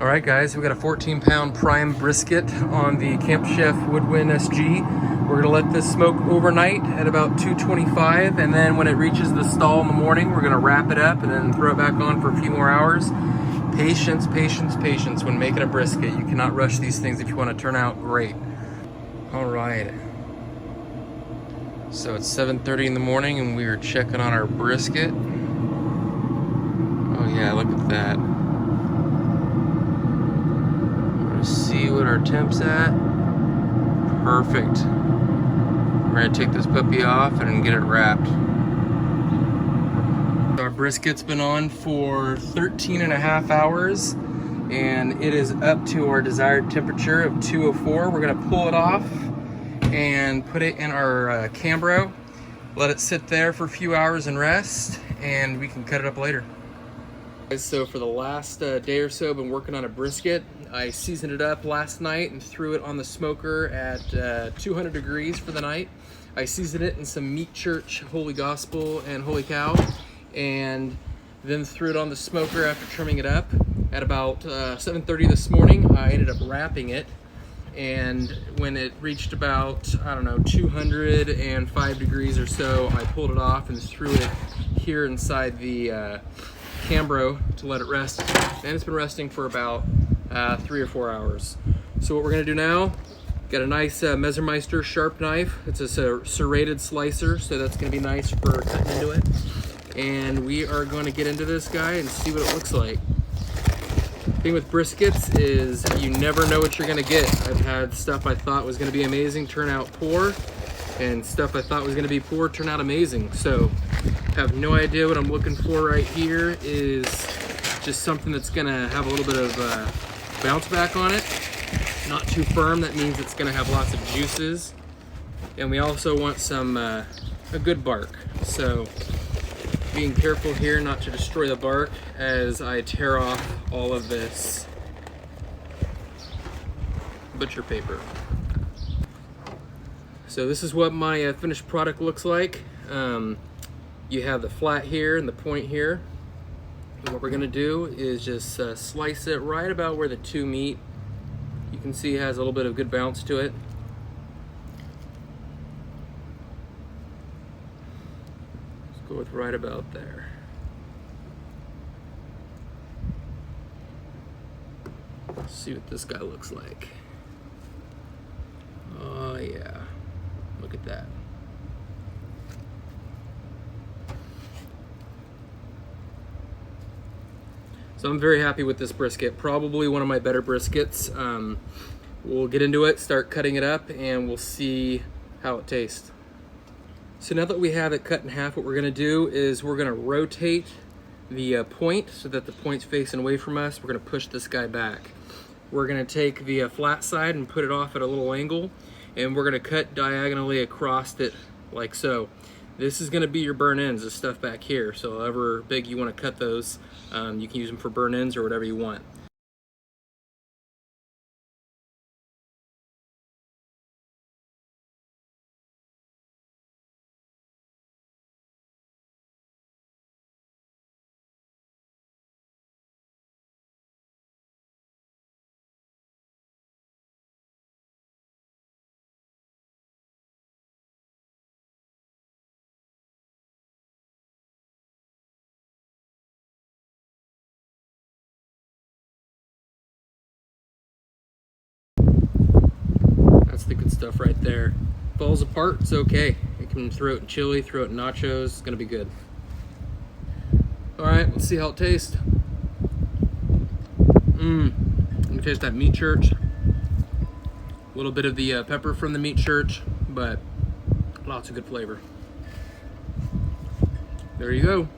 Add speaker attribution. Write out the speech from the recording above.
Speaker 1: All right, guys, we got a 14-pound prime brisket on the Camp Chef Woodwind SG. We're gonna let this smoke overnight at about 225, and then when it reaches the stall in the morning, we're gonna wrap it up and then throw it back on for a few more hours. Patience, patience, patience when making a brisket. You cannot rush these things if you want to turn out great. All right. So it's 7:30 in the morning and we are checking on our brisket. Oh yeah, look at that. See what our temp's at. Perfect. We're gonna take this puppy off and get it wrapped. Our brisket's been on for 13 and a half hours and it is up to our desired temperature of 204. We're gonna pull it off and put it in our Cambro, let it sit there for a few hours and rest, and we can cut it up later. So for the last day or so, I've been working on a brisket. I seasoned it up last night and threw it on the smoker at 200 degrees for the night. I seasoned it in some Meat Church Holy Gospel and Holy Cow, and then threw it on the smoker after trimming it up. At about 7:30 this morning, I ended up wrapping it, and when it reached about, I don't know, 205 degrees or so, I pulled it off and threw it here inside the Cambro to let it rest, and it's been resting for about 3 or 4 hours. So what we're gonna do now, got a nice Messermeister sharp knife. It's a serrated slicer, so that's gonna be nice for cutting into it. And we are gonna get into this guy and see what it looks like. The thing with briskets is you never know what you're gonna get. I've had stuff I thought was gonna be amazing turn out poor, and stuff I thought was gonna be poor turn out amazing. So have no idea what I'm looking for. Right here is just something that's gonna have a little bit of bounce back on it. Not too firm, that means it's gonna have lots of juices. And we also want some a good bark. So being careful here not to destroy the bark as I tear off all of this butcher paper. So this is what my finished product looks like. You have the flat here and the point here. And what we're gonna do is just slice it right about where the two meet. You can see it has a little bit of good bounce to it. Let's go with right about there. Let's see what this guy looks like. Oh yeah, look at that. So I'm very happy with this brisket, probably one of my better briskets. We'll get into it, start cutting it up, and we'll see how it tastes. So now that we have it cut in half, what we're gonna do is we're gonna rotate the point so that the point's facing away from us. We're gonna push this guy back. We're gonna take the flat side and put it off at a little angle, and we're gonna cut diagonally across it like so. This is gonna be your burn ends, the stuff back here. So however big you wanna cut those, you can use them for burn ends or whatever you want. That's the good stuff right there. Falls apart, it's okay. You can throw it in chili, throw it in nachos, it's gonna be good. All right, let's see how it tastes. You can taste that Meat Church. A little bit of the pepper from the Meat Church, but lots of good flavor. There you go.